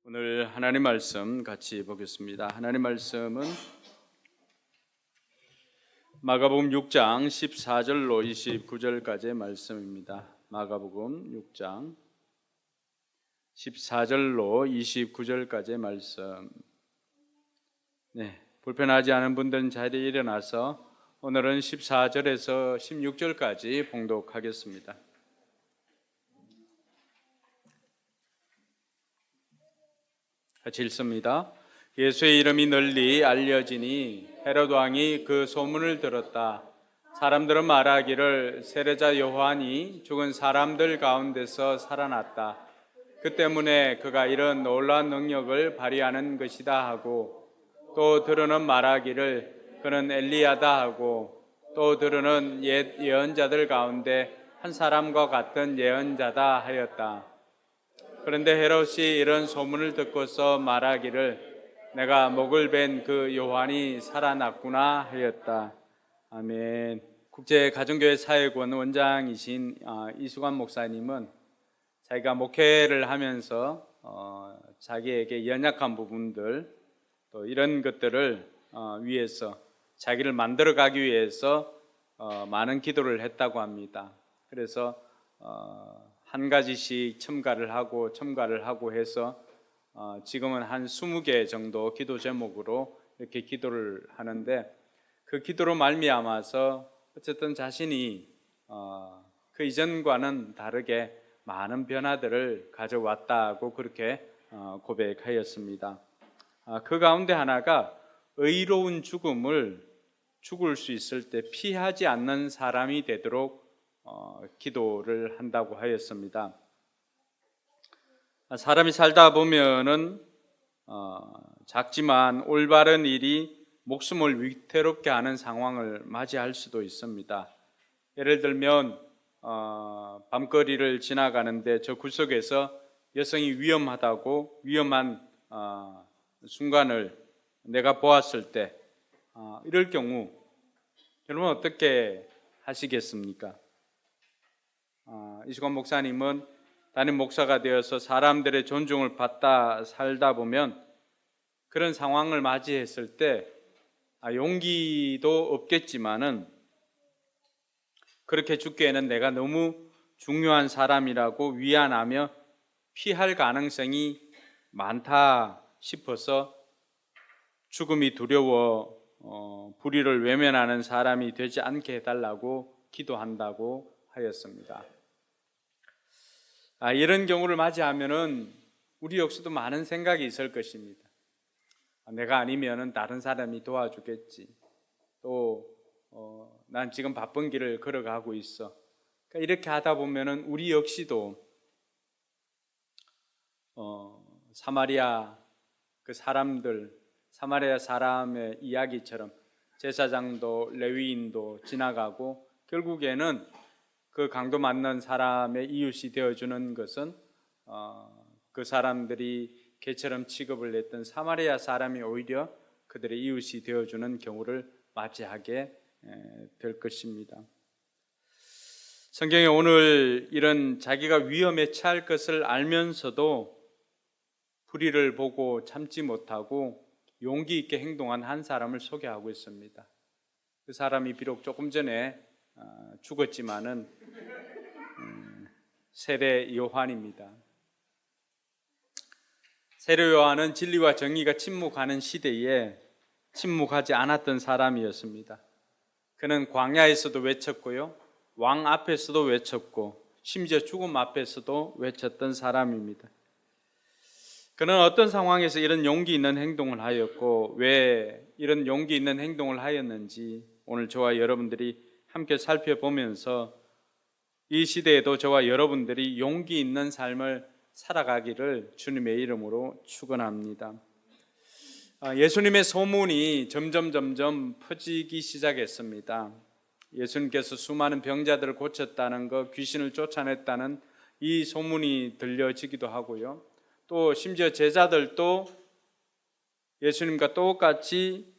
오늘 하나님 말씀 같이 보겠습니다. 하나님 말씀은 마가복음 6장 14절로 29절까지의 말씀입니다. 마가복음 6장 14절로 29절까지의 말씀. 불편하지 않은 분들은 자리에 일어나서 오늘은 14절에서 16절까지 봉독하겠습니다. 같이 읽습니다. 예수의 이름이 널리 알려지니 헤롯 왕이 그 소문을 들었다. 사람들은 말하기를 세례자 요한이 죽은 사람들 가운데서 살아났다. 그 때문에 그가 이런 놀라운 능력을 발휘하는 것이다 하고, 또 들으는 말하기를 그는 엘리야다 하고, 또 들으는 옛 예언자들 가운데 한 사람과 같은 예언자다 하였다. 그런데 헤롯이 이런 소문을 듣고서 말하기를 내가 목을 벤 그 요한이 살아났구나 하였다. 아멘. 국제가정교회 사회원 원장이신 이수관 목사님은 자기가 목회를 하면서 자기에게 연약한 부분들 또 이런 것들을 위해서 자기를 만들어가기 위해서 많은 기도를 했다고 합니다. 그래서 한 가지씩 첨가를 하고 해서 지금은 한 20개 정도 기도 제목으로 이렇게 기도를 하는데, 그 기도로 말미암아서 어쨌든 자신이 그 이전과는 다르게 많은 변화들을 가져왔다고 그렇게 고백하였습니다. 그 가운데 하나가 의로운 죽을 수 있을 때 피하지 않는 사람이 되도록 기도를 한다고 하였습니다. 사람이 살다 보면은 작지만 올바른 일이 목숨을 위태롭게 하는 상황을 맞이할 수도 있습니다. 예를 들면 밤거리를 지나가는데 저 구석에서 여성이 위험한 순간을 내가 보았을 때 이럴 경우 여러분 어떻게 하시겠습니까? 이수관 목사님은 담임 목사가 되어서 사람들의 존중을 받다 살다 보면 그런 상황을 맞이했을 때 용기도 없겠지만은 그렇게 죽기에는 내가 너무 중요한 사람이라고 위안하며 피할 가능성이 많다 싶어서 죽음이 두려워 불의를 외면하는 사람이 되지 않게 해달라고 기도한다고 하였습니다. 이런 경우를 맞이하면은 우리 역시도 많은 생각이 있을 것입니다. 내가 아니면은 다른 사람이 도와주겠지. 또 난 지금 바쁜 길을 걸어가고 있어. 그러니까 이렇게 하다 보면은 우리 역시도 사마리아 사람의 이야기처럼 제사장도 레위인도 지나가고 결국에는 그 강도 맞는 사람의 이웃이 되어주는 것은 그 사람들이 개처럼 취급을 했던 사마리아 사람이 오히려 그들의 이웃이 되어주는 경우를 맞이하게 될 것입니다. 성경에 오늘 이런 자기가 위험에 처할 것을 알면서도 불의를 보고 참지 못하고 용기 있게 행동한 한 사람을 소개하고 있습니다. 그 사람이 비록 조금 전에 죽었지만은 세례 요한입니다. 세례 요한은 진리와 정의가 침묵하는 시대에 침묵하지 않았던 사람이었습니다. 그는 광야에서도 외쳤고요, 왕 앞에서도 외쳤고 심지어 죽음 앞에서도 외쳤던 사람입니다. 그는 어떤 상황에서 이런 용기 있는 행동을 하였고 왜 이런 용기 있는 행동을 하였는지 오늘 저와 여러분들이 함께 살펴보면서 이 시대에도 저와 여러분들이 용기 있는 삶을 살아가기를 주님의 이름으로 축원합니다. 예수님의 소문이 점점 퍼지기 시작했습니다. 예수님께서 수많은 병자들을 고쳤다는 것, 귀신을 쫓아냈다는 이 소문이 들려지기도 하고요. 또 심지어 제자들도 예수님과 똑같이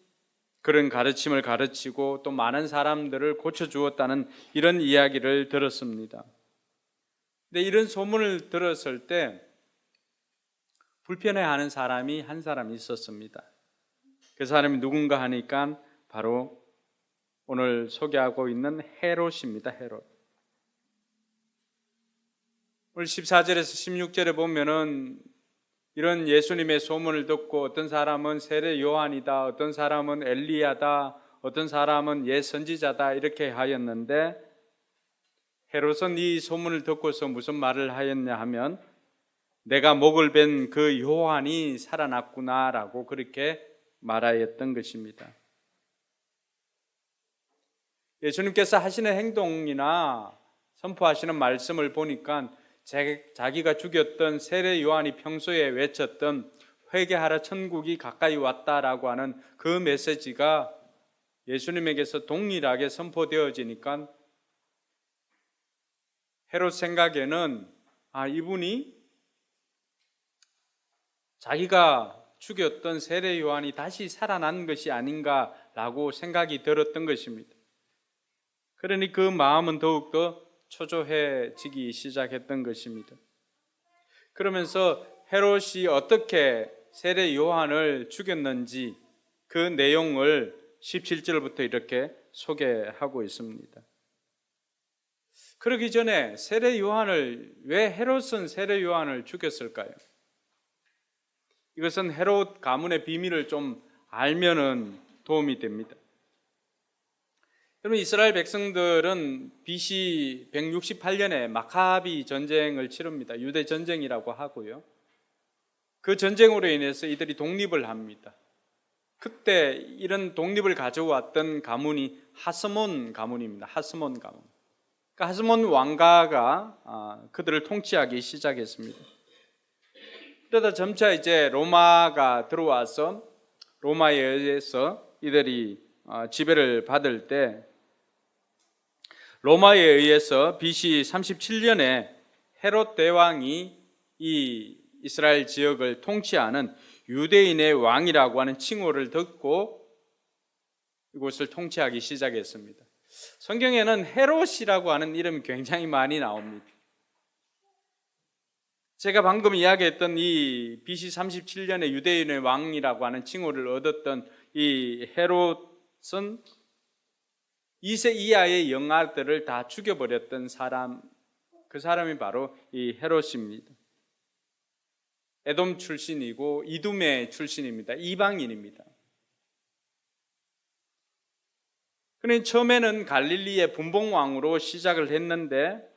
그런 가르침을 가르치고 또 많은 사람들을 고쳐주었다는 이런 이야기를 들었습니다. 근데 이런 소문을 들었을 때 불편해하는 사람이 한 사람 있었습니다. 그 사람이 누군가 하니까 바로 오늘 소개하고 있는 헤롯입니다. 헤롯. 오늘 14절에서 16절에 보면은 이런 예수님의 소문을 듣고 어떤 사람은 세례 요한이다, 어떤 사람은 엘리야다, 어떤 사람은 옛 선지자다 이렇게 하였는데, 헤롯은 이 소문을 듣고서 무슨 말을 하였냐 하면 내가 목을 벤 그 요한이 살아났구나라고 그렇게 말하였던 것입니다. 예수님께서 하시는 행동이나 선포하시는 말씀을 보니까 자기가 죽였던 세례 요한이 평소에 외쳤던 회개하라 천국이 가까이 왔다라고 하는 그 메시지가 예수님에게서 동일하게 선포되어지니까 헤롯 생각에는 이분이 자기가 죽였던 세례 요한이 다시 살아난 것이 아닌가라고 생각이 들었던 것입니다. 그러니 그 마음은 더욱더 초조해지기 시작했던 것입니다. 그러면서 헤롯이 어떻게 세례 요한을 죽였는지 그 내용을 17절부터 이렇게 소개하고 있습니다. 그러기 전에 왜 헤롯은 세례 요한을 죽였을까요? 이것은 헤롯 가문의 비밀을 좀 알면은 도움이 됩니다. 여러분, 이스라엘 백성들은 BC 168년에 마카비 전쟁을 치릅니다. 유대 전쟁이라고 하고요. 그 전쟁으로 인해서 이들이 독립을 합니다. 그때 이런 독립을 가져왔던 가문이 하스몬 가문입니다. 하스몬 가문. 그러니까 하스몬 왕가가 그들을 통치하기 시작했습니다. 그러다 점차 이제 로마가 들어와서 로마에 의해서 이들이 지배를 받을 때 로마에 의해서 BC 37년에 헤롯 대왕이 이 이스라엘 지역을 통치하는 유대인의 왕이라고 하는 칭호를 듣고 이곳을 통치하기 시작했습니다. 성경에는 헤롯이라고 하는 이름이 굉장히 많이 나옵니다. 제가 방금 이야기했던 이 BC 37년에 유대인의 왕이라고 하는 칭호를 얻었던 이 헤롯은 2세 이하의 영아들을 다 죽여버렸던 사람, 그 사람이 바로 이 헤롯입니다. 에돔 출신이고 이두메 출신입니다. 이방인입니다. 그는 처음에는 갈릴리의 분봉왕으로 시작을 했는데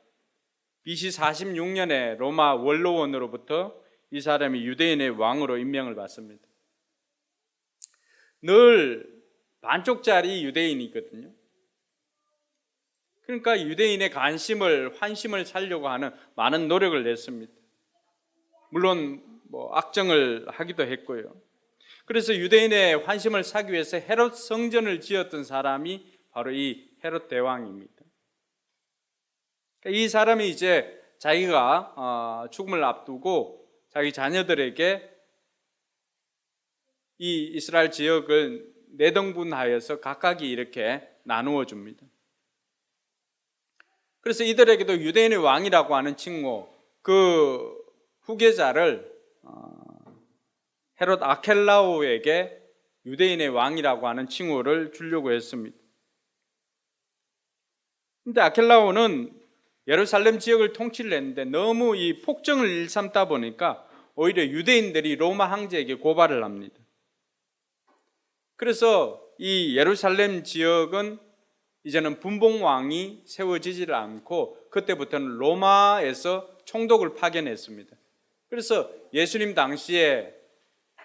BC 46년에 로마 원로원으로부터 이 사람이 유대인의 왕으로 임명을 받습니다. 늘 반쪽짜리 유대인이거든요. 그러니까 유대인의 환심을 살려고 하는 많은 노력을 냈습니다. 물론 악정을 하기도 했고요. 그래서 유대인의 환심을 사기 위해서 헤롯 성전을 지었던 사람이 바로 이 헤롯 대왕입니다. 이 사람이 이제 자기가 죽음을 앞두고 자기 자녀들에게 이 이스라엘 지역을 네등분하여서 각각이 이렇게 나누어 줍니다. 그래서 이들에게도 유대인의 왕이라고 하는 칭호, 그 후계자를 헤롯 아켈라오에게 유대인의 왕이라고 하는 칭호를 주려고 했습니다. 그런데 아켈라오는 예루살렘 지역을 통치를 했는데 너무 이 폭정을 일삼다 보니까 오히려 유대인들이 로마 황제에게 고발을 합니다. 그래서 이 예루살렘 지역은 이제는 분봉왕이 세워지지를 않고 그때부터는 로마에서 총독을 파견했습니다. 그래서 예수님 당시에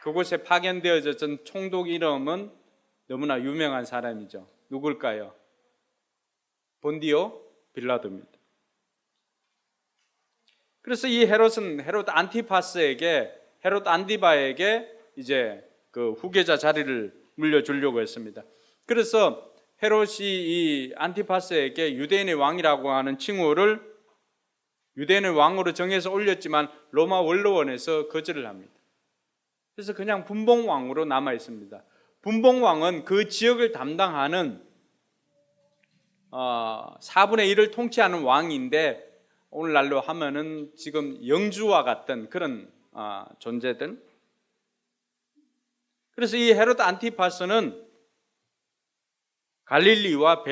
그곳에 파견되어졌던 총독 이름은 너무나 유명한 사람이죠. 누굴까요? 본디오 빌라도입니다. 그래서 이 헤롯은 헤롯 안티바에게 이제 그 후계자 자리를 물려주려고 했습니다. 그래서 헤롯이 이 안티파스에게 유대인의 왕이라고 하는 칭호를 유대인의 왕으로 정해서 올렸지만 로마 원로원에서 거절을 합니다. 그래서 그냥 분봉왕으로 남아 있습니다. 분봉왕은 그 지역을 담당하는 4분의 1을 통치하는 왕인데 오늘날로 하면은 지금 영주와 같은 그런 존재들. 그래서 이 헤롯 안티파스는 갈릴리와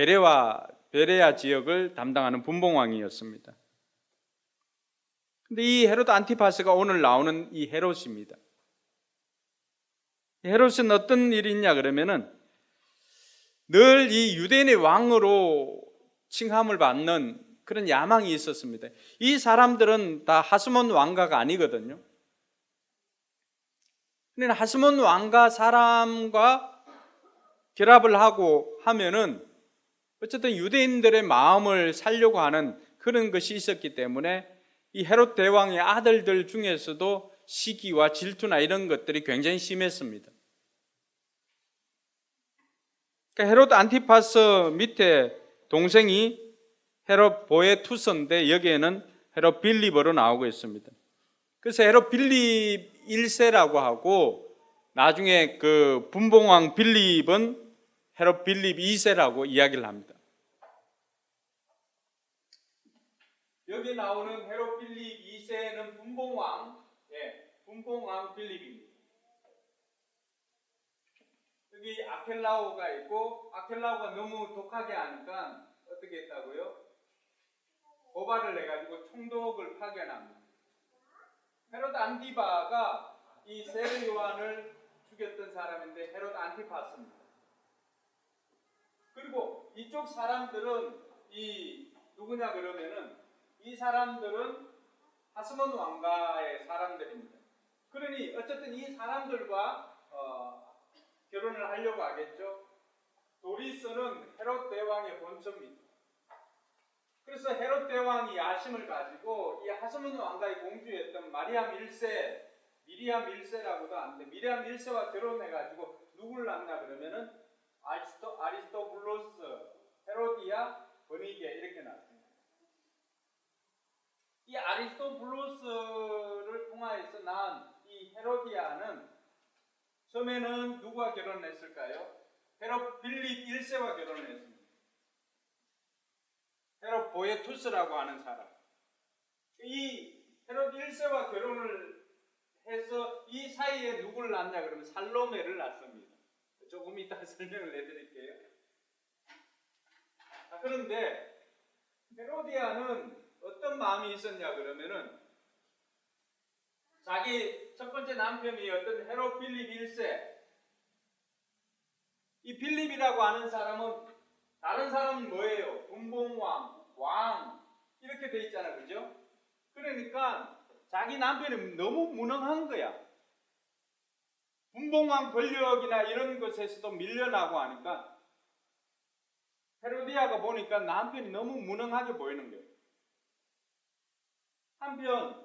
베레아 지역을 담당하는 분봉왕이었습니다. 근데 이 헤롯 안티파스가 오늘 나오는 이 헤롯입니다. 헤롯은 어떤 일이 있냐 그러면은 늘 이 유대인의 왕으로 칭함을 받는 그런 야망이 있었습니다. 이 사람들은 다 하스몬 왕가가 아니거든요. 그러나 하스몬 왕가 사람과 결합을 하고 하면은 어쨌든 유대인들의 마음을 살려고 하는 그런 것이 있었기 때문에 이 헤롯 대왕의 아들들 중에서도 시기와 질투나 이런 것들이 굉장히 심했습니다. 그러니까 헤롯 안티파스 밑에 동생이 헤롯 보에투스인데 여기에는 헤롯 빌립으로 나오고 있습니다. 그래서 헤롯 빌립 1세라고 하고 나중에 그 분봉왕 빌립은 헤롯 빌립 2세라고 이야기를 합니다. 여기 나오는 헤롯 빌립 2세는 분봉왕 빌립입니다. 여기 아켈라오가 있고 아켈라오가 너무 독하게 하니까 어떻게 했다고요? 고발을 해가지고 총독을 파견합니다. 헤롯 안티바가 이 세례 요한을 죽였던 사람인데 헤롯 안티파스입니다. 그리고 이쪽 사람들은 이 누구냐 그러면은 이 사람들은 하스몬 왕가의 사람들입니다. 그러니 어쨌든 이 사람들과 결혼을 하려고 하겠죠. 도리스는 헤롯 대왕의 본처입니다. 그래서 헤롯 대왕이 야심을 가지고 이 하스몬 왕가의 공주였던 미리암 1세라고도 하는데 미리암 1세와 결혼해가지고 누구를 낳냐 그러면은 아리스토블로스, 헤로디아, 버니게 이렇게 낳습니다. 이 아리스토블로스를 통하여서 낳은 이 헤로디아는 처음에는 누구와 결혼했을까요? 헤롯 빌립 1세와 결혼을 했습니다. 헤롯 보에투스라고 하는 사람. 이 헤롯 1세와 결혼을 해서 이 사이에 누구를 낳냐 그러면 살로메를 낳습니다. 조금 이따 설명을 해드릴게요. 그런데 헤로디아는 어떤 마음이 있었냐 그러면은 자기 첫 번째 남편이었던 헤롯 빌립 1세, 이 빌립이라고 하는 사람은 다른 사람은 뭐예요? 분봉왕, 왕 이렇게 돼 있잖아요, 그죠? 그러니까 자기 남편이 너무 무능한 거야. 분봉왕 권력이나 이런 것에서도 밀려나고 하니까 헤로디아가 보니까 남편이 너무 무능하게 보이는 거예요. 한편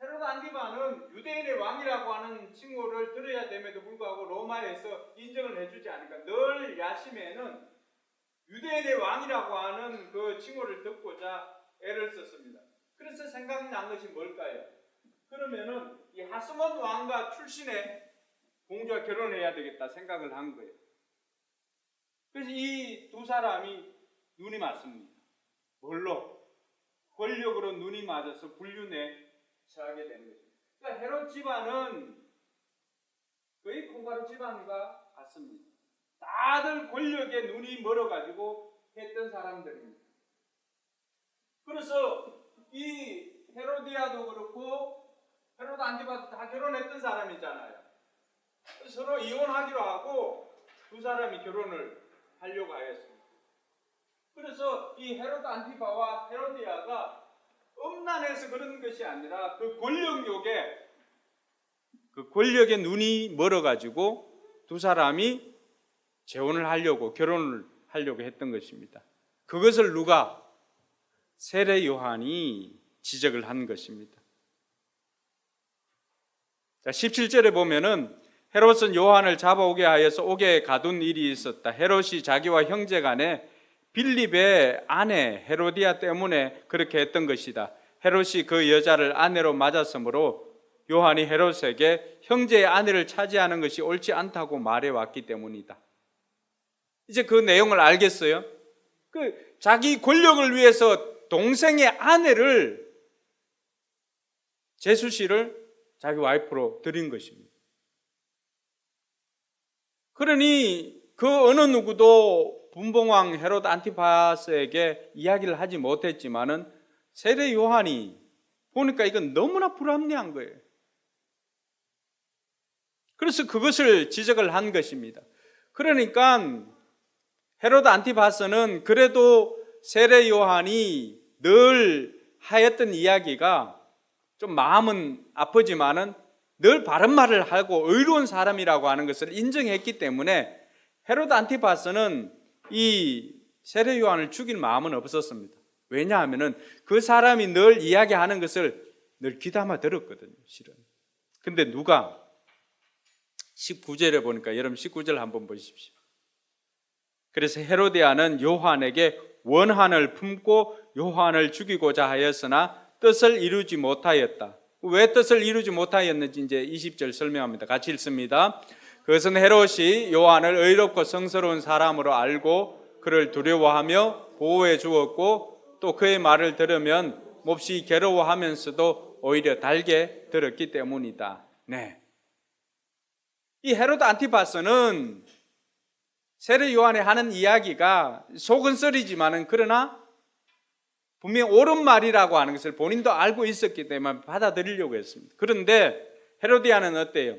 헤롯 안티바는 유대인의 왕이라고 하는 칭호를 들어야 됨에도 불구하고 로마에서 인정을 해주지 않으니까 늘 야심에는 유대인의 왕이라고 하는 그 칭호를 듣고자 애를 썼습니다. 그래서 생각난 것이 뭘까요? 그러면은 이 하스몬 왕과 출신의 공주와 결혼해야 되겠다 생각을 한 거예요. 그래서 이 두 사람이 눈이 맞습니다. 뭘로? 권력으로 눈이 맞아서 불륜에 처하게 되는 것입니다. 그러니까 헤롯 집안은 거의 콩가루 집안과 같습니다. 다들 권력에 눈이 멀어가지고 했던 사람들입니다. 그래서 이 헤로디아도 그렇고 헤롯 안티바도 다 결혼했던 사람이잖아요. 서로 이혼하기로 하고 두 사람이 결혼을 하려고 하였습니다. 그래서 이 헤롯 안티바와 헤로디아가 음란해서 그런 것이 아니라 그 권력에 눈이 멀어가지고 두 사람이 재혼을 하려고 결혼을 하려고 했던 것입니다. 그것을 누가? 세례 요한이 지적을 한 것입니다. 자, 17절에 보면은 헤롯은 요한을 잡아오게 하여서 옥에 가둔 일이 있었다. 헤롯이 자기와 형제 간에 빌립의 아내 헤로디아 때문에 그렇게 했던 것이다. 헤롯이 그 여자를 아내로 맞았으므로 요한이 헤롯에게 형제의 아내를 차지하는 것이 옳지 않다고 말해왔기 때문이다. 이제 그 내용을 알겠어요? 자기 권력을 위해서 동생의 아내를 제수씨를 자기 와이프로 드린 것입니다. 그러니 그 어느 누구도 분봉왕 헤롯 안티파스에게 이야기를 하지 못했지만은 세례 요한이 보니까 이건 너무나 불합리한 거예요. 그래서 그것을 지적을 한 것입니다. 그러니까 헤롯 안티파스는 그래도 세례 요한이 늘 하였던 이야기가 좀 마음은 아프지만은 늘 바른 말을 하고 의로운 사람이라고 하는 것을 인정했기 때문에 헤롯 안티파스는 이 세례 요한을 죽일 마음은 없었습니다. 왜냐하면은 그 사람이 늘 이야기하는 것을 늘 귀담아 들었거든요, 실은. 근데 누가 19절에 보니까 여러분 19절 한번 보십시오. 그래서 헤로디아는 요한에게 원한을 품고 요한을 죽이고자 하였으나 뜻을 이루지 못하였다. 왜 뜻을 이루지 못하였는지 이제 20절 설명합니다. 같이 읽습니다. 그것은 헤롯이 요한을 의롭고 성스러운 사람으로 알고 그를 두려워하며 보호해 주었고 또 그의 말을 들으면 몹시 괴로워하면서도 오히려 달게 들었기 때문이다. 네. 이 헤롯 안티파스는 세례 요한이 하는 이야기가 속은 썰이지만은 그러나 분명 옳은 말이라고 하는 것을 본인도 알고 있었기 때문에 받아들이려고 했습니다. 그런데 헤로디아는 어때요?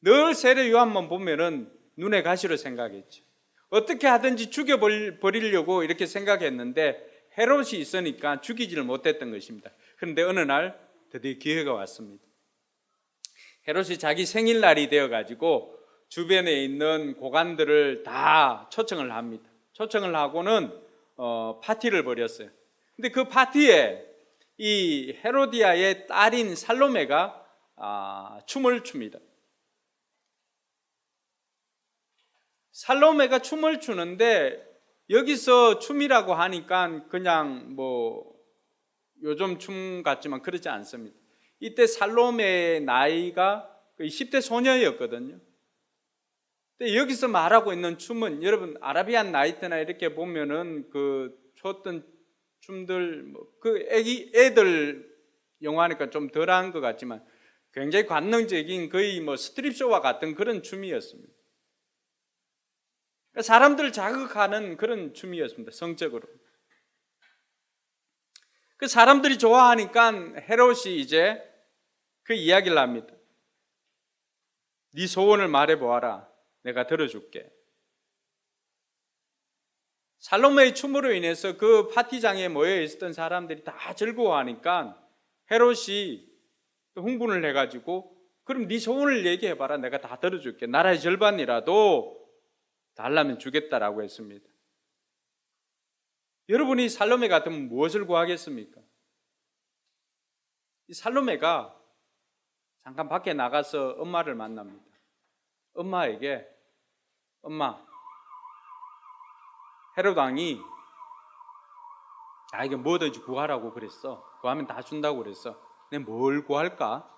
늘 세례 요한만 보면은 눈의 가시로 생각했죠. 어떻게 하든지 죽여버리려고 이렇게 생각했는데 헤롯이 있으니까 죽이지를 못했던 것입니다. 그런데 어느 날 드디어 기회가 왔습니다. 헤롯이 자기 생일날이 되어가지고 주변에 있는 고관들을 다 초청을 합니다. 초청을 하고는 파티를 벌였어요. 근데 그 파티에 이 헤로디아의 딸인 살로메가 춤을 춥니다. 살로메가 춤을 추는데 여기서 춤이라고 하니까 그냥 뭐 요즘 춤 같지만 그렇지 않습니다. 이때 살로메의 나이가 10대 소녀였거든요. 근데 여기서 말하고 있는 춤은 여러분 아라비안 나이트나 이렇게 보면은 그 췄던 춤들 그 애들 영화니까 좀 덜한 것 같지만 굉장히 관능적인 거의 뭐 스트립쇼와 같은 그런 춤이었습니다. 사람들을 자극하는 그런 춤이었습니다. 성적으로. 그 사람들이 좋아하니까 헤롯이 이제 그 이야기를 합니다. 네 소원을 말해보아라. 내가 들어줄게. 살로메의 춤으로 인해서 그 파티장에 모여 있었던 사람들이 다 즐거워하니까 헤롯이 흥분을 해가지고 그럼 네 소원을 얘기해봐라. 내가 다 들어줄게. 나라의 절반이라도 달라면 주겠다라고 했습니다. 여러분이 살로메 같으면 무엇을 구하겠습니까? 이 살로메가 잠깐 밖에 나가서 엄마를 만납니다. 엄마에게 엄마, 헤롯 왕이 나에게 뭐든지 구하라고 그랬어. 구하면 다 준다고 그랬어. 내가 뭘 구할까?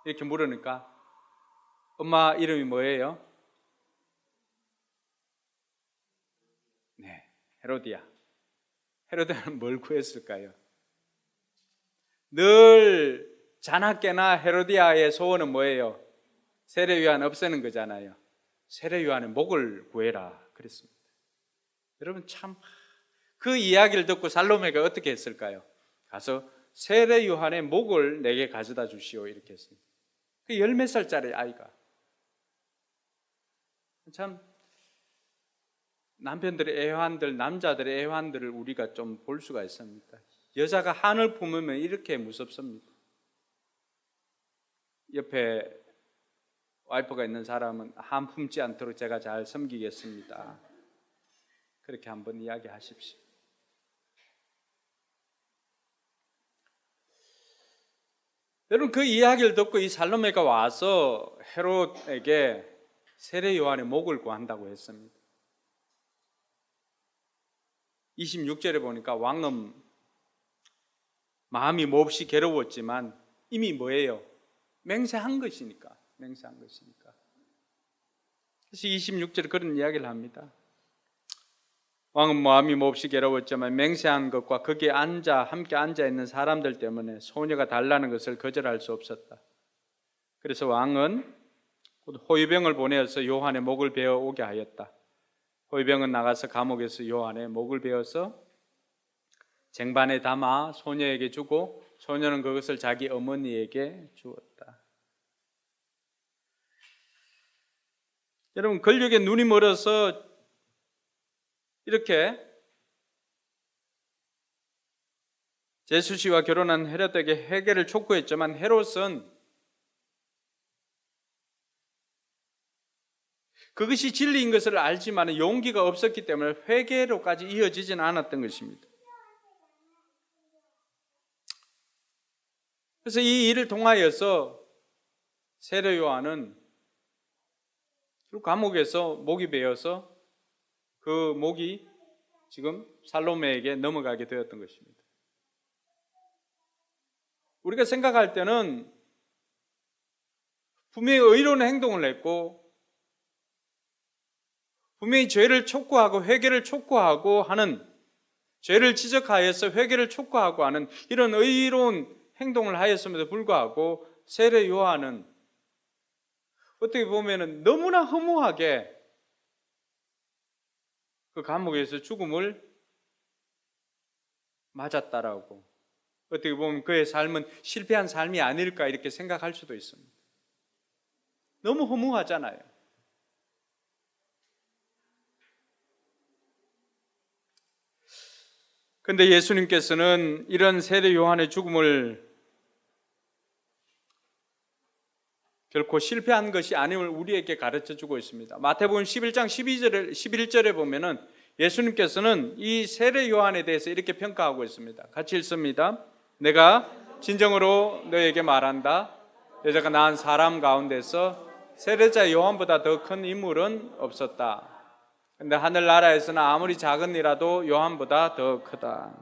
이렇게 물으니까 엄마 이름이 뭐예요? 네, 헤로디아. 헤로디아는 뭘 구했을까요? 늘 자나깨나 헤로디아의 소원은 뭐예요? 세례 요한 없애는 거잖아요. 세례 요한의 목을 구해라 그랬습니다. 여러분 참 그 이야기를 듣고 살로메가 어떻게 했을까요? 가서 세례 요한의 목을 내게 가져다 주시오 이렇게 했습니다. 그 10몇 살짜리 아이가 참 남편들의 애환들, 남자들의 애환들을 우리가 좀 볼 수가 있습니다. 여자가 한을 품으면 이렇게 무섭습니다. 옆에 와이프가 있는 사람은 한 품지 않도록 제가 잘 섬기겠습니다. 그렇게 한번 이야기하십시오. 여러분 그 이야기를 듣고 이 살로메가 와서 헤롯에게 세례 요한의 목을 구한다고 했습니다. 26절에 보니까 왕은 마음이 몹시 괴로웠지만 이미 뭐예요? 맹세한 것이니까. 그래서 26절에 그런 이야기를 합니다. 왕은 마음이 몹시 괴로웠지만 맹세한 것과 거기에 함께 앉아 있는 사람들 때문에 소녀가 달라는 것을 거절할 수 없었다. 그래서 왕은 호위병을 보내어서 요한의 목을 베어 오게 하였다. 호위병은 나가서 감옥에서 요한의 목을 베어서 쟁반에 담아 소녀에게 주고 소녀는 그것을 자기 어머니에게 주었다. 여러분, 권력에 눈이 멀어서 이렇게 제수씨와 결혼한 헤롯에게 회개를 촉구했지만 헤롯은 그것이 진리인 것을 알지만 용기가 없었기 때문에 회개로까지 이어지지는 않았던 것입니다. 그래서 이 일을 통하여서 세례 요한은 감옥에서 목이 베어서 그 목이 지금 살로메에게 넘어가게 되었던 것입니다. 우리가 생각할 때는 분명히 의로운 행동을 했고 분명히 죄를 촉구하고 회개를 촉구하고 하는, 죄를 지적하여서 회개를 촉구하고 하는 이런 의로운 행동을 하였음에도 불구하고 세례 요한은 어떻게 보면 너무나 허무하게 그 감옥에서 죽음을 맞았다라고, 어떻게 보면 그의 삶은 실패한 삶이 아닐까 이렇게 생각할 수도 있습니다. 너무 허무하잖아요. 그런데 예수님께서는 이런 세례 요한의 죽음을 결코 실패한 것이 아님을 우리에게 가르쳐주고 있습니다. 마태복음 11장 11절에 보면은 예수님께서는 이 세례 요한에 대해서 이렇게 평가하고 있습니다. 같이 읽습니다. 내가 진정으로 너에게 말한다. 여자가 낳은 사람 가운데서 세례자 요한보다 더 큰 인물은 없었다. 근데 하늘나라에서는 아무리 작은 이라도 요한보다 더 크다.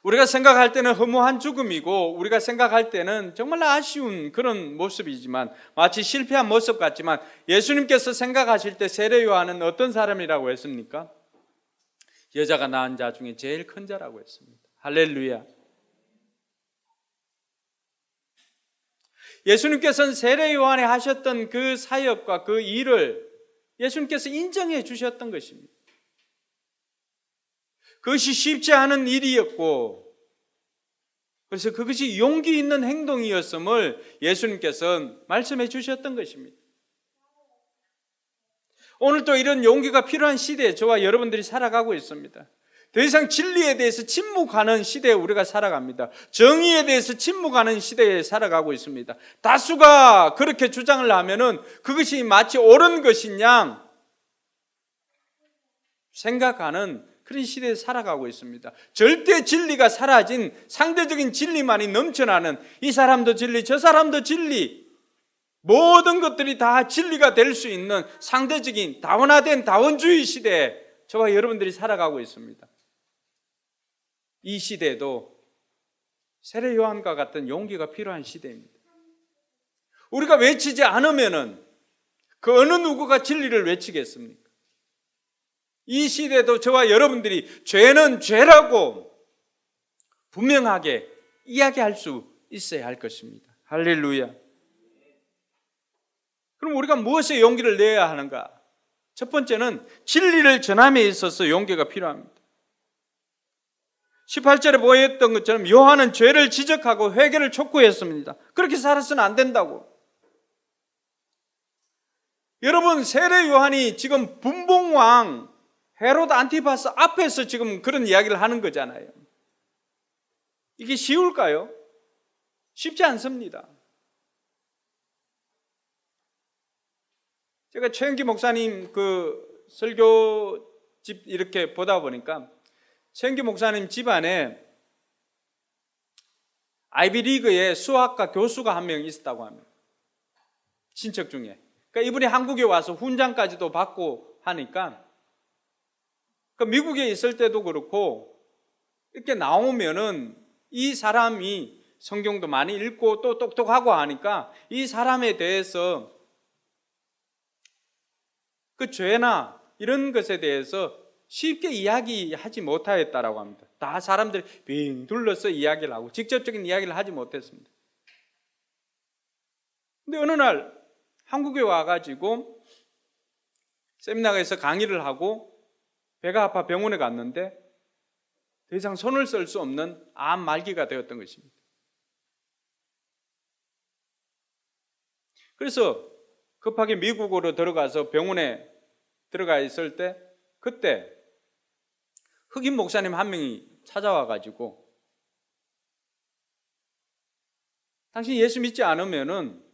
우리가 생각할 때는 허무한 죽음이고 우리가 생각할 때는 정말 아쉬운 그런 모습이지만, 마치 실패한 모습 같지만, 예수님께서 생각하실 때 세례 요한은 어떤 사람이라고 했습니까? 여자가 낳은 자 중에 제일 큰 자라고 했습니다. 할렐루야. 예수님께서는 세례 요한이 하셨던 그 사역과 그 일을 예수님께서 인정해 주셨던 것입니다. 그것이 쉽지 않은 일이었고, 그래서 그것이 용기 있는 행동이었음을 예수님께서는 말씀해 주셨던 것입니다. 오늘도 이런 용기가 필요한 시대에 저와 여러분들이 살아가고 있습니다. 더 이상 진리에 대해서 침묵하는 시대에 우리가 살아갑니다. 정의에 대해서 침묵하는 시대에 살아가고 있습니다. 다수가 그렇게 주장을 하면은 그것이 마치 옳은 것인 양 생각하는 그런 시대에 살아가고 있습니다. 절대 진리가 사라진 상대적인 진리만이 넘쳐나는, 이 사람도 진리, 저 사람도 진리, 모든 것들이 다 진리가 될 수 있는 상대적인 다원화된 다원주의 시대에 저와 여러분들이 살아가고 있습니다. 이 시대도 세례 요한과 같은 용기가 필요한 시대입니다. 우리가 외치지 않으면은 그 어느 누구가 진리를 외치겠습니까? 이 시대도 저와 여러분들이 죄는 죄라고 분명하게 이야기할 수 있어야 할 것입니다. 할렐루야. 그럼 우리가 무엇에 용기를 내야 하는가? 첫 번째는 진리를 전함에 있어서 용기가 필요합니다. 18절에 보였던 것처럼 요한은 죄를 지적하고 회개를 촉구했습니다. 그렇게 살아서는 안 된다고. 여러분, 세례 요한이 지금 분봉왕 헤롯 안티파스 앞에서 지금 그런 이야기를 하는 거잖아요. 이게 쉬울까요? 쉽지 않습니다. 제가 최영기 목사님 그 설교집 이렇게 보다 보니까 최영기 목사님 집안에 아이비리그의 수학과 교수가 한 명 있었다고 합니다. 친척 중에. 그러니까 이분이 한국에 와서 훈장까지도 받고 하니까, 그러니까 미국에 있을 때도 그렇고 이렇게 나오면은 이 사람이 성경도 많이 읽고 또 똑똑하고 하니까 이 사람에 대해서 그 죄나 이런 것에 대해서 쉽게 이야기하지 못하였다라고 합니다. 다 사람들이 빙 둘러서 이야기를 하고 직접적인 이야기를 하지 못했습니다. 근데 어느 날 한국에 와가지고 세미나에서 강의를 하고 배가 아파 병원에 갔는데 더 이상 손을 쓸 수 없는 암 말기가 되었던 것입니다. 그래서 급하게 미국으로 들어가서 병원에 들어가 있을 때 그때 흑인 목사님 한 명이 찾아와 가지고 당신 예수 믿지 않으면은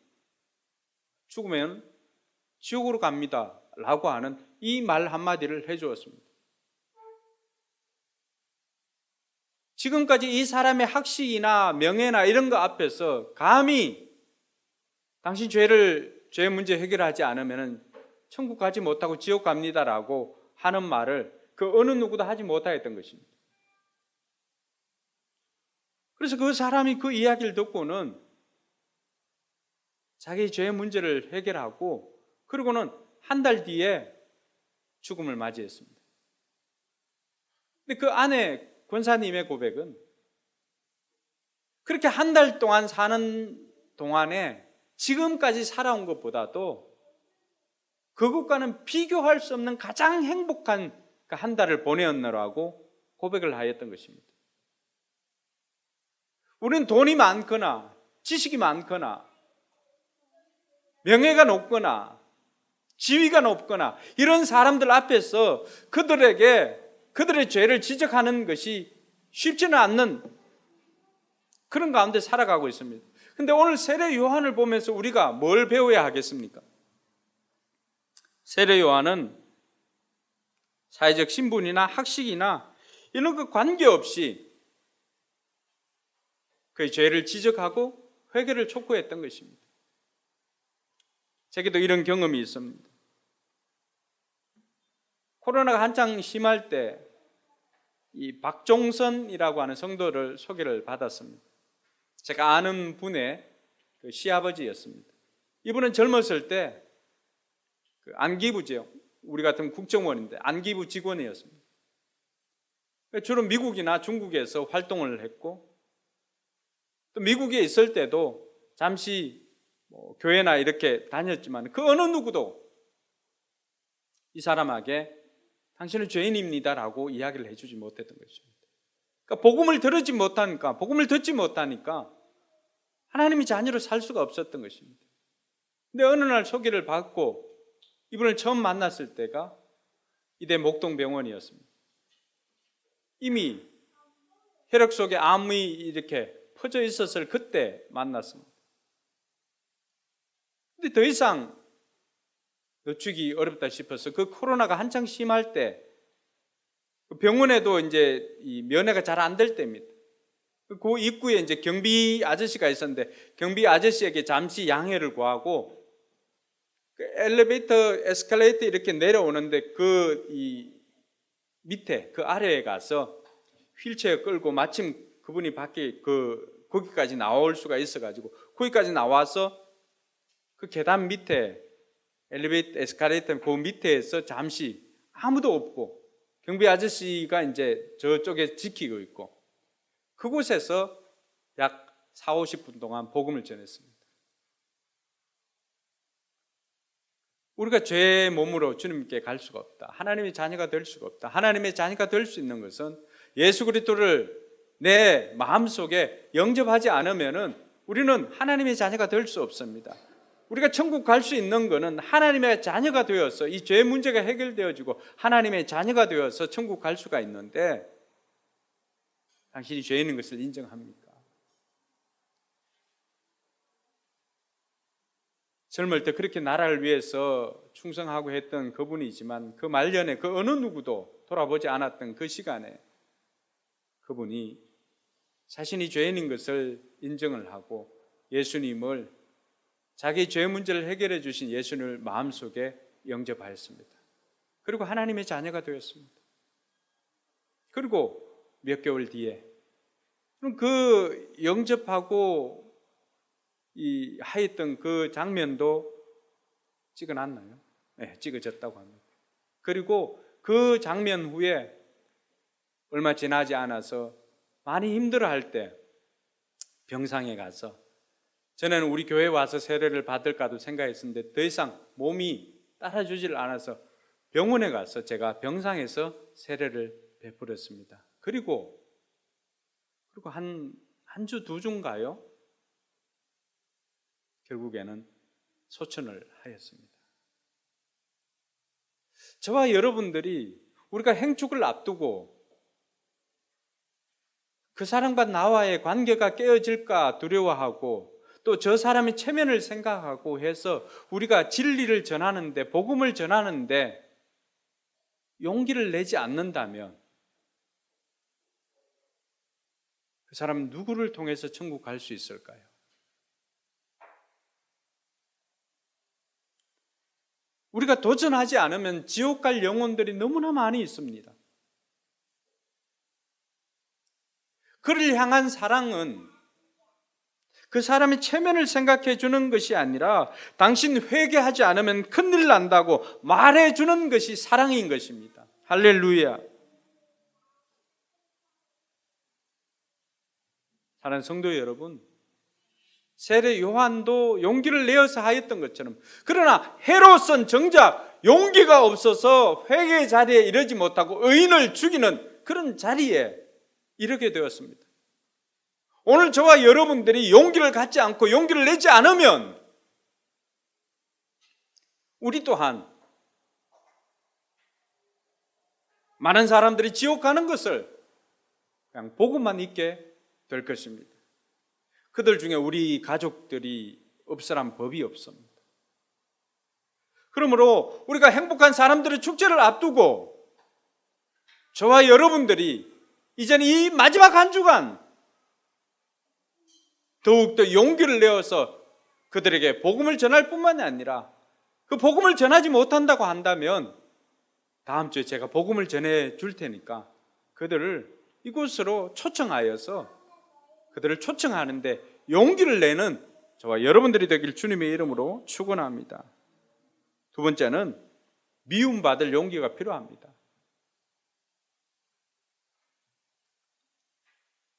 죽으면 지옥으로 갑니다 라고 하는 이 말 한마디를 해주었습니다. 지금까지 이 사람의 학식이나 명예나 이런 거 앞에서 감히 당신 죄 문제 해결하지 않으면 천국 가지 못하고 지옥 갑니다라고 하는 말을 그 어느 누구도 하지 못하였던 것입니다. 그래서 그 사람이 그 이야기를 듣고는 자기 죄 문제를 해결하고 그리고는 한 달 뒤에 죽음을 맞이했습니다. 근데 그 아내 권사님의 고백은 그렇게 한 달 동안 사는 동안에 지금까지 살아온 것보다도 그것과는 비교할 수 없는 가장 행복한 한 달을 보내었노라고 고백을 하였던 것입니다. 우리는 돈이 많거나 지식이 많거나 명예가 높거나 지위가 높거나 이런 사람들 앞에서 그들의 죄를 지적하는 것이 쉽지는 않는 그런 가운데 살아가고 있습니다. 근데 오늘 세례 요한을 보면서 우리가 뭘 배워야 하겠습니까? 세례 요한은 사회적 신분이나 학식이나 이런 것 관계없이 그의 죄를 지적하고 회개를 촉구했던 것입니다. 제게도 이런 경험이 있습니다. 코로나가 한창 심할 때 이 박종선이라고 하는 성도를 소개를 받았습니다. 제가 아는 분의 그 시아버지였습니다. 이분은 젊었을 때 그 안기부죠. 우리 같은 국정원인데 안기부 직원이었습니다. 주로 미국이나 중국에서 활동을 했고 또 미국에 있을 때도 잠시 교회나 이렇게 다녔지만 그 어느 누구도 이 사람에게 당신은 죄인입니다라고 이야기를 해주지 못했던 것입니다. 그러니까 복음을 듣지 못하니까 하나님의 자녀로 살 수가 없었던 것입니다. 근데 어느 날 소개를 받고 이분을 처음 만났을 때가 이대 목동병원이었습니다. 이미 혈액 속에 암이 이렇게 퍼져 있었을 그때 만났습니다. 근데 더 이상 늦추기 어렵다 싶어서 그 코로나가 한창 심할 때 병원에도 이제 이 면회가 잘 안 될 때입니다. 그 입구에 이제 경비 아저씨가 있었는데 경비 아저씨에게 잠시 양해를 구하고 그 엘리베이터, 에스컬레이터 이렇게 내려오는데 이 밑에 그 아래에 가서 휠체어 끌고 마침 그분이 밖에 거기까지 나올 수가 있어가지고 거기까지 나와서 그 계단 밑에 엘리베이터, 에스컬레이터 그 밑에서 잠시 아무도 없고 경비 아저씨가 이제 저쪽에 지키고 있고 그곳에서 약 40-50분 동안 복음을 전했습니다. 우리가 죄의 몸으로 주님께 갈 수가 없다. 하나님의 자녀가 될 수가 없다. 하나님의 자녀가 될 수 있는 것은 예수 그리스도를 내 마음속에 영접하지 않으면은 우리는 하나님의 자녀가 될 수 없습니다. 우리가 천국 갈 수 있는 것은 하나님의 자녀가 되어서 이 죄 문제가 해결되어지고 하나님의 자녀가 되어서 천국 갈 수가 있는데 당신이 죄인인 것을 인정합니까? 젊을 때 그렇게 나라를 위해서 충성하고 했던 그분이지만 그 말년에 그 어느 누구도 돌아보지 않았던 그 시간에 그분이 자신이 죄인인 것을 인정을 하고 예수님을 자기 죄 문제를 해결해 주신 예수님을 마음속에 영접하였습니다. 그리고 하나님의 자녀가 되었습니다. 그리고 몇 개월 뒤에 그 영접하고 하였던 그 장면도 찍어놨나요? 네, 찍어졌다고 합니다. 그리고 그 장면 후에 얼마 지나지 않아서 많이 힘들어할 때 병상에 가서 전에는 우리 교회 와서 세례를 받을까도 생각했었는데 더 이상 몸이 따라주질 않아서 병원에 가서 제가 병상에서 세례를 베풀었습니다. 그리고 한 주, 두 주인가요? 결국에는 소천을 하였습니다. 저와 여러분들이 우리가 행축을 앞두고 그 사람과 나와의 관계가 깨어질까 두려워하고 또 저 사람의 체면을 생각하고 해서 우리가 진리를 전하는데, 복음을 전하는데 용기를 내지 않는다면 그 사람은 누구를 통해서 천국 갈 수 있을까요? 우리가 도전하지 않으면 지옥 갈 영혼들이 너무나 많이 있습니다. 그를 향한 사랑은 그 사람의 체면을 생각해 주는 것이 아니라 당신 회개하지 않으면 큰일 난다고 말해 주는 것이 사랑인 것입니다. 할렐루야. 사랑하는 성도 여러분, 세례 요한도 용기를 내어서 하였던 것처럼, 그러나 헤롯은 정작 용기가 없어서 회개의 자리에 이르지 못하고 의인을 죽이는 그런 자리에 이르게 되었습니다. 오늘 저와 여러분들이 용기를 갖지 않고 용기를 내지 않으면 우리 또한 많은 사람들이 지옥 가는 것을 그냥 보고만 있게 될 것입니다. 그들 중에 우리 가족들이 없으란 법이 없습니다. 그러므로 우리가 행복한 사람들의 축제를 앞두고 저와 여러분들이 이제는 이 마지막 한 주간 더욱더 용기를 내어서 그들에게 복음을 전할 뿐만이 아니라 그 복음을 전하지 못한다고 한다면 다음 주에 제가 복음을 전해 줄 테니까 그들을 이곳으로 초청하여서 그들을 초청하는데 용기를 내는 저와 여러분들이 되길 주님의 이름으로 축원합니다. 두 번째는 미움받을 용기가 필요합니다.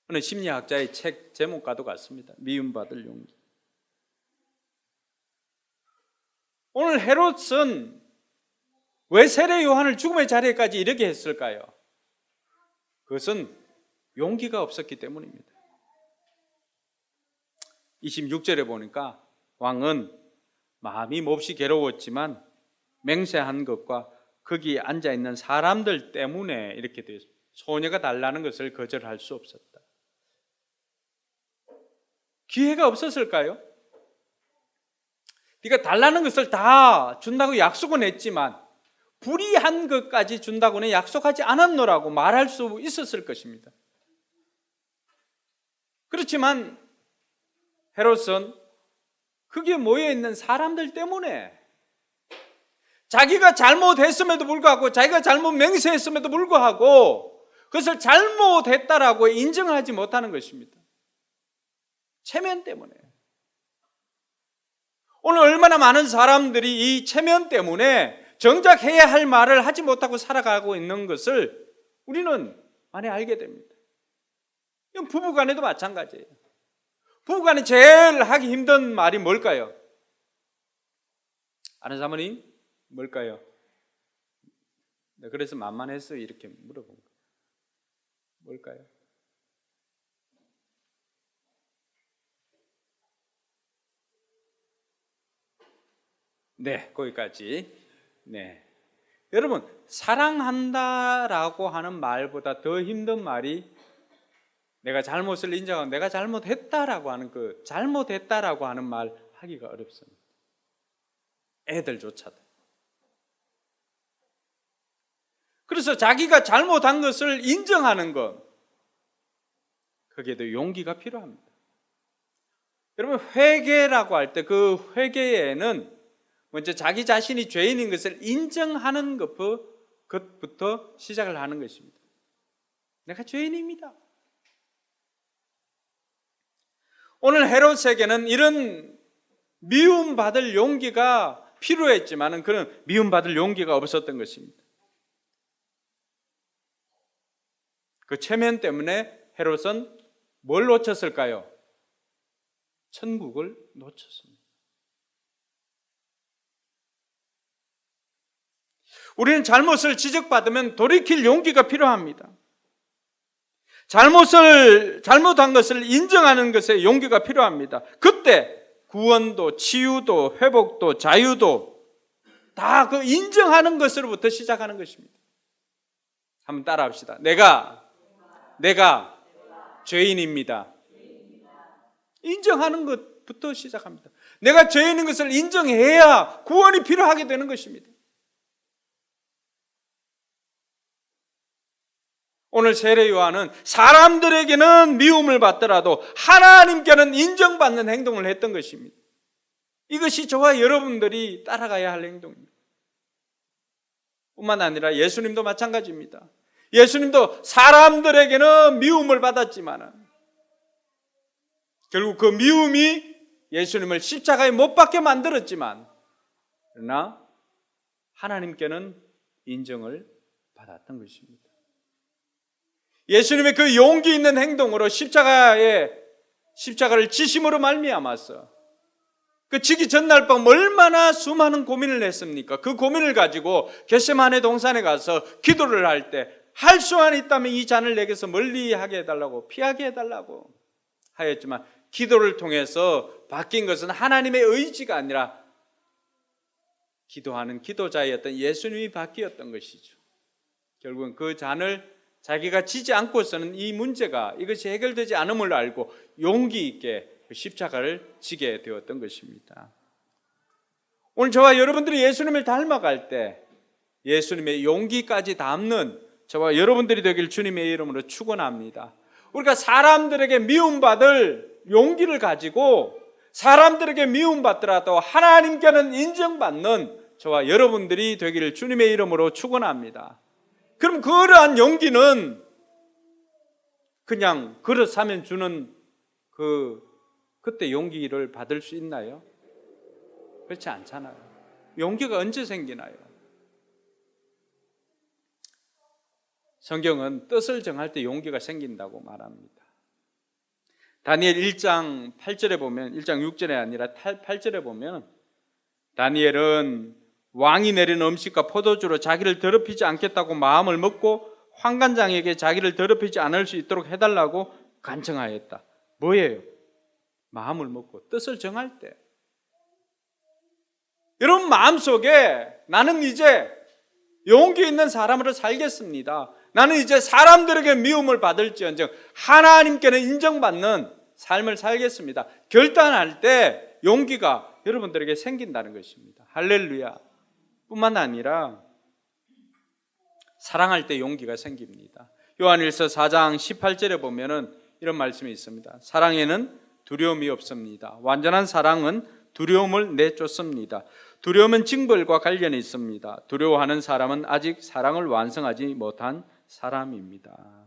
어느 심리학자의 책 제목과도 같습니다. 미움받을 용기. 오늘 헤롯은 왜 세례 요한을 죽음의 자리에까지 이르게 했을까요? 그것은 용기가 없었기 때문입니다. 26절에 보니까 왕은 마음이 몹시 괴로웠지만 맹세한 것과 거기 앉아있는 사람들 때문에 이렇게 되어 있습니다. 소녀가 달라는 것을 거절할 수 없었다. 기회가 없었을까요? 네가 달라는 것을 다 준다고 약속은 했지만 불이한 것까지 준다고는 약속하지 않았노라고 말할 수 있었을 것입니다. 그렇지만 헤롯은 거기에 모여있는 사람들 때문에 자기가 잘못했음에도 불구하고 자기가 잘못 맹세했음에도 불구하고 그것을 잘못했다라고 인정하지 못하는 것입니다. 체면 때문에. 오늘 얼마나 많은 사람들이 이 체면 때문에 정작 해야 할 말을 하지 못하고 살아가고 있는 것을 우리는 많이 알게 됩니다. 이건 부부간에도 마찬가지예요. 부부간에 제일 하기 힘든 말이 뭘까요? 아는 사모님? 뭘까요? 네, 그래서 만만해서 이렇게 물어본 거예요. 뭘까요? 네, 거기까지. 네. 여러분, 사랑한다라고 하는 말보다 더 힘든 말이 내가 잘못을 인정하고 내가 잘못했다라고 하는 그 잘못했다라고 하는 말 하기가 어렵습니다. 애들조차도. 그래서 자기가 잘못한 것을 인정하는 것, 거기에도 용기가 필요합니다. 여러분, 회개라고 할 때 그 회개에는 먼저 자기 자신이 죄인인 것을 인정하는 것부터 시작을 하는 것입니다. 내가 죄인입니다. 오늘 헤롯에게는 이런 미움받을 용기가 필요했지만 그런 미움받을 용기가 없었던 것입니다. 그 체면 때문에 헤롯은 뭘 놓쳤을까요? 천국을 놓쳤습니다. 우리는 잘못을 지적받으면 돌이킬 용기가 필요합니다. 잘못한 것을 인정하는 것에 용기가 필요합니다. 그때 구원도, 치유도, 회복도, 자유도 다 그 인정하는 것으로부터 시작하는 것입니다. 한번 따라합시다. 내가 죄인입니다. 인정하는 것부터 시작합니다. 내가 죄인인 것을 인정해야 구원이 필요하게 되는 것입니다. 오늘 세례 요한은 사람들에게는 미움을 받더라도 하나님께는 인정받는 행동을 했던 것입니다. 이것이 저와 여러분들이 따라가야 할 행동입니다. 뿐만 아니라 예수님도 마찬가지입니다. 예수님도 사람들에게는 미움을 받았지만 결국 그 미움이 예수님을 십자가에 못 박게 만들었지만 그러나 하나님께는 인정을 받았던 것입니다. 예수님의 그 용기 있는 행동으로 십자가를 지심으로 말미암아서 그 지기 전날 밤 얼마나 수많은 고민을 했습니까? 그 고민을 가지고 겟세마네 동산에 가서 기도를 할 때 할 수만 있다면 이 잔을 내게서 멀리하게 해달라고, 피하게 해달라고 하였지만 기도를 통해서 바뀐 것은 하나님의 의지가 아니라 기도하는 기도자였던 예수님이 바뀌었던 것이죠. 결국은 그 잔을 자기가 지지 않고서는 이 문제가 이것이 해결되지 않음을 알고 용기 있게 십자가를 지게 되었던 것입니다. 오늘 저와 여러분들이 예수님을 닮아갈 때 예수님의 용기까지 담는 저와 여러분들이 되길 주님의 이름으로 축원합니다. 우리가 사람들에게 미움받을 용기를 가지고 사람들에게 미움받더라도 하나님께는 인정받는 저와 여러분들이 되기를 주님의 이름으로 축원합니다. 그럼 그러한 용기는 그냥 그릇 사면 주는 그때 용기를 받을 수 있나요? 그렇지 않잖아요. 용기가 언제 생기나요? 성경은 뜻을 정할 때 용기가 생긴다고 말합니다. 다니엘 1장 8절에 보면 1장 6절에 아니라 8절에 보면 다니엘은 왕이 내린 음식과 포도주로 자기를 더럽히지 않겠다고 마음을 먹고 환관장에게 자기를 더럽히지 않을 수 있도록 해달라고 간청하였다. 뭐예요? 마음을 먹고 뜻을 정할 때 여러분 마음속에 나는 이제 용기 있는 사람으로 살겠습니다. 나는 이제 사람들에게 미움을 받을지언정 하나님께는 인정받는 삶을 살겠습니다. 결단할 때 용기가 여러분들에게 생긴다는 것입니다. 할렐루야. 뿐만 아니라 사랑할 때 용기가 생깁니다. 요한일서 4장 18절에 보면은 이런 말씀이 있습니다. 사랑에는 두려움이 없습니다. 완전한 사랑은 두려움을 내쫓습니다. 두려움은 징벌과 관련이 있습니다. 두려워하는 사람은 아직 사랑을 완성하지 못한 사람입니다.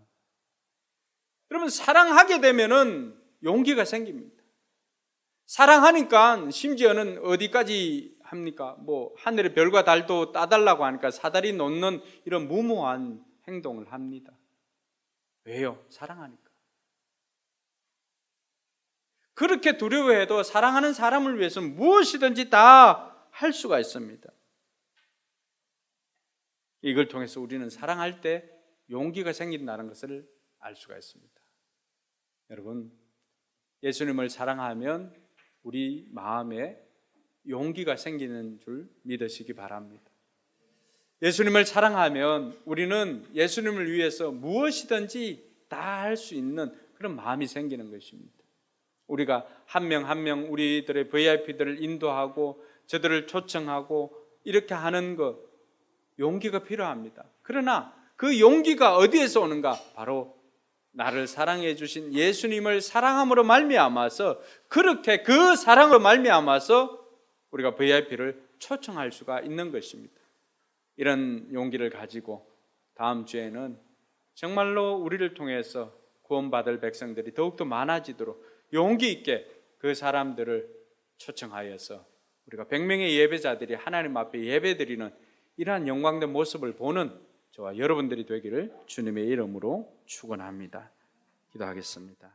여러분 사랑하게 되면은 용기가 생깁니다. 사랑하니까 심지어는 어디까지 합니까? 하늘의 별과 달도 따달라고 하니까 사다리 놓는 이런 무모한 행동을 합니다. 왜요? 사랑하니까. 그렇게 두려워해도 사랑하는 사람을 위해서는 무엇이든지 다 할 수가 있습니다. 이걸 통해서 우리는 사랑할 때 용기가 생긴다는 것을 알 수가 있습니다. 여러분, 예수님을 사랑하면 우리 마음에 용기가 생기는 줄 믿으시기 바랍니다. 예수님을 사랑하면 우리는 예수님을 위해서 무엇이든지 다 할 수 있는 그런 마음이 생기는 것입니다. 우리가 한 명 한 명 우리들의 VIP들을 인도하고 저들을 초청하고 이렇게 하는 것 용기가 필요합니다. 그러나 그 용기가 어디에서 오는가? 바로 나를 사랑해 주신 예수님을 사랑함으로 말미암아서 그렇게 그 사랑으로 말미암아서 우리가 VIP를 초청할 수가 있는 것입니다. 이런 용기를 가지고 다음 주에는 정말로 우리를 통해서 구원받을 백성들이 더욱더 많아지도록 용기 있게 그 사람들을 초청하여서 우리가 100명의 예배자들이 하나님 앞에 예배드리는 이러한 영광된 모습을 보는 저와 여러분들이 되기를 주님의 이름으로 축원합니다. 기도하겠습니다.